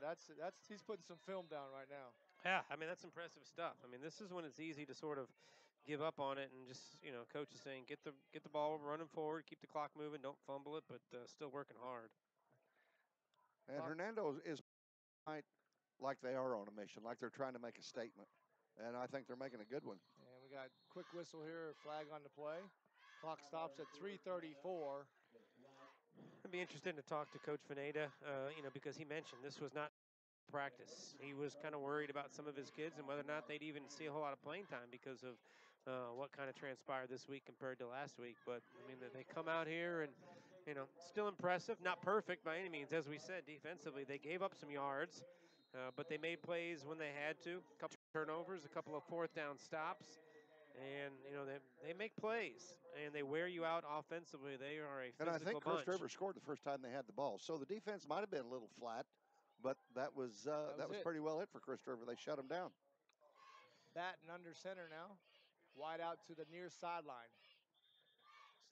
that's he's putting some film down right now. Yeah, I mean, that's impressive stuff. I mean, this is when it's easy to sort of give up on it and just, coach is saying get the ball running forward, keep the clock moving, don't fumble it, but still working hard. And Hernando is like they are on a mission, like they're trying to make a statement. And I think they're making a good one. And we got quick whistle here, flag on the play. Clock stops at 3:34. I'd be interested to talk to Coach Veneta, because he mentioned this was not practice. He was kind of worried about some of his kids and whether or not they'd even see a whole lot of playing time because of what kind of transpired this week compared to last week. But, I mean, they come out here and, still impressive. Not perfect by any means. As we said, defensively, they gave up some yards, but they made plays when they had to. A couple turnovers, a couple of fourth down stops. And, they make plays, and they wear you out offensively. They are a physical bunch. And I think Chris River scored the first time they had the ball. So the defense might have been a little flat, but that was pretty well it for Chris River. They shut him down. Batten under center now. Wide out to the near sideline.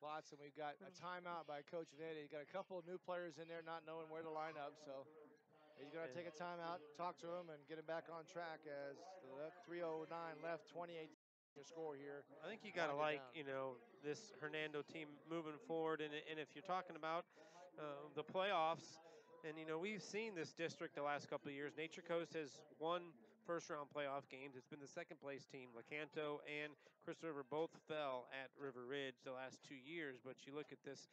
Slots, and we've got a timeout by Coach Vandy. He's got a couple of new players in there not knowing where to line up, so he's going to take a timeout, talk to him, and get him back on track as the 3:09 left, 28 score here. I think you got to like, this Hernando team moving forward. And if you're talking about the playoffs, and, we've seen this district the last couple of years. Nature Coast has won first-round playoff games. It's been the second-place team. Lecanto and Chris River both fell at River Ridge the last 2 years. But you look at this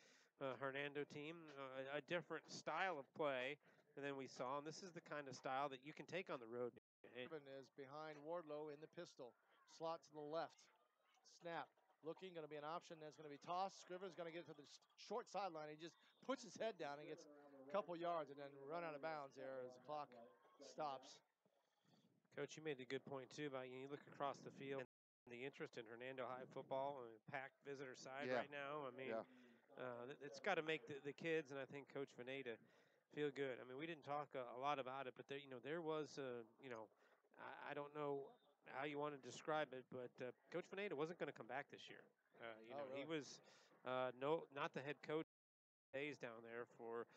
Hernando team, a different style of play than we saw. And this is the kind of style that you can take on the road. Scriven is behind Wardlow in the pistol. Slot to the left. Snap. Looking, going to be an option. That's going to be tossed. Scriven's going to get to the short sideline. He just puts his head down and gets a couple yards and then run out of bounds there as the clock stops. Coach, you made a good point, too, about you look across the field and the interest in Hernando High football and packed visitor side right now. I mean, it's got to make the kids, and I think Coach Veneta, feel good. I mean, we didn't talk a lot about it, but there was, I don't know how you want to describe it, but Coach Veneta wasn't going to come back this year. Really? He was not the head coach days down there for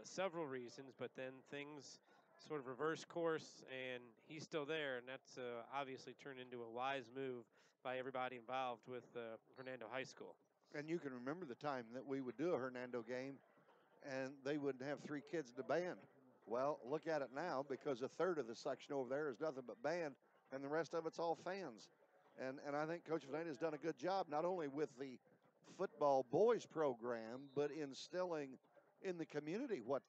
several reasons, but then things sort of reverse course, and he's still there, and that's obviously turned into a wise move by everybody involved with Hernando High School. And you can remember the time that we would do a Hernando game, and they wouldn't have 3 kids in the band. Well, look at it now, because a third of the section over there is nothing but band, and the rest of it's all fans. And I think Coach Veneta has done a good job, not only with the football boys program, but instilling in the community what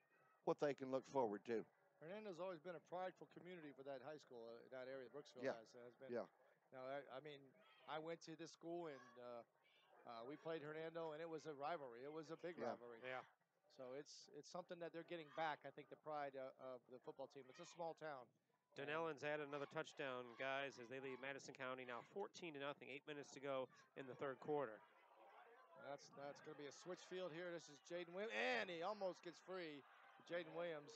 they can look forward to. Hernando's always been a prideful community for that high school, that area. Brooksville has been. Yeah. Now, I mean, I went to this school and we played Hernando, and it was a rivalry. It was a big rivalry. Yeah. So it's something that they're getting back. I think the pride of the football team. It's a small town. Dunellan's added another touchdown, guys, as they lead Madison County now 14-0. 8 minutes to go in the third quarter. That's going to be a switch field here. This is Jaden Williams, and he almost gets free. Jaden Williams.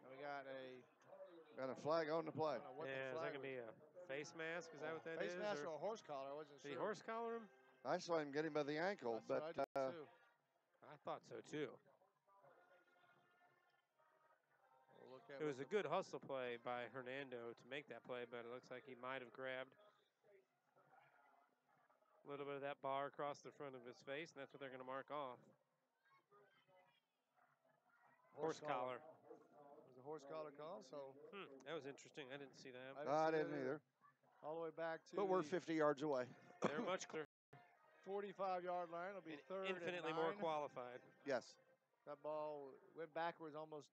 And we got a flag on the play. Is that going to be a face mask? Is that what that is? Face mask or a horse collar? I wasn't sure. Did he horse collar him? I saw him get him by the ankle, but I thought so too. We'll it was a good hustle play by Hernando to make that play, but it looks like he might have grabbed a little bit of that bar across the front of his face, and that's what they're going to mark off. Horse collar. It was a horse collar call, so. That was interesting. I didn't see that. I didn't either. All the way back to. But we're 50 yards away. They're much clearer. 45-yard line. It'll be third infinitely and 9. more qualified. Yes. That ball went backwards almost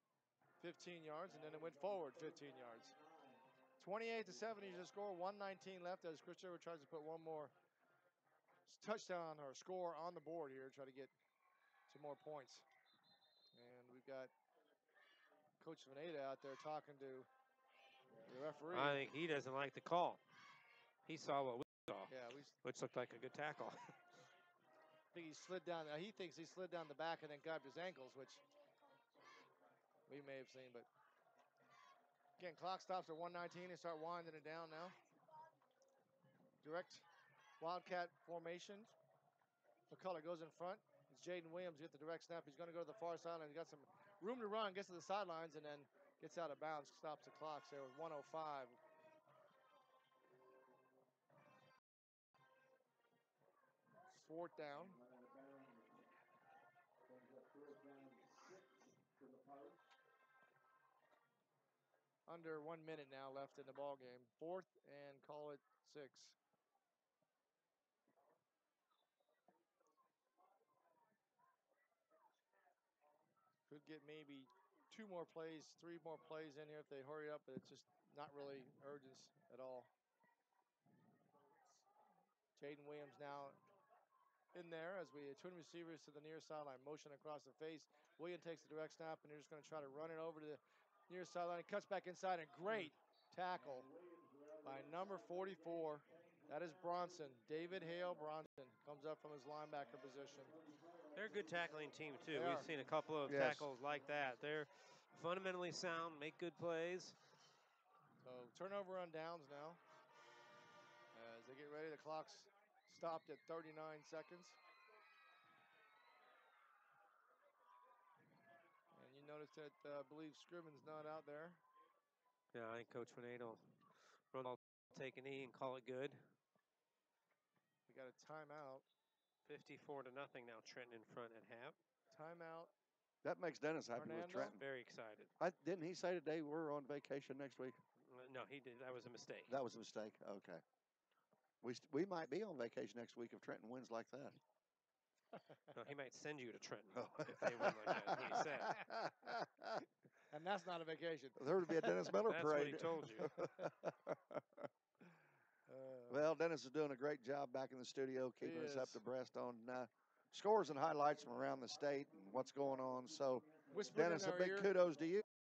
15 yards, and then it went forward 15 yards. 28-7 is the score. 1:19 left as Chris River tries to put one more touchdown or score on the board here, try to get some more points. And we've got Coach Veneta out there talking to the referee. I think he doesn't like the call. He saw what we saw, yeah, which looked like a good tackle. I think he slid down. He thinks he slid down the back and then grabbed his ankles, which we may have seen. But again, clock stops at 1:19. They start winding it down now. Direct Wildcat formation. McCullough goes in front. It's Jaden Williams. Get the direct snap. He's going to go to the far sideline. He's got some room to run. Gets to the sidelines and then Gets out of bounds, stops the clock there with 1:05. Fourth down. Under 1 minute now left in the ball game. Fourth and call it 6. Could get maybe 2 more plays, 3 more plays in here if they hurry up, but it's just not really urgent at all. Jaden Williams now in there as we twin receivers to the near sideline, motion across the face. Williams takes the direct snap, and they're just going to try to run it over to the near sideline. It cuts back inside, and great tackle by number 44. That is Bronson. David Hale Bronson comes up from his linebacker position. They're a good tackling team, too. They We've are. seen a couple of tackles like that. They're fundamentally sound, make good plays. So turnover on downs now. As they get ready, the clock's stopped at 39 seconds. And you notice that I believe Scriven's not out there. Yeah, I think Coach Finade will run all, take a knee and call it good. We got a timeout. 54-0 now. Trenton in front at half. Timeout. That makes Dennis happy Hernando? with Trenton. Very excited. Didn't he say today we're on vacation next week? No, he did. That was a mistake. That was a mistake. Okay. We might be on vacation next week if Trenton wins like that. No, he might send you to Trenton if they win like that. That's what he said. And that's not a vacation. There would be a Dennis Miller That's parade. That's what he told you. Well, Dennis is doing a great job back in the studio, keeping us up to breast on scores and highlights from around the state and what's going on. So, Whispered Dennis, in a our big ear. kudos to you.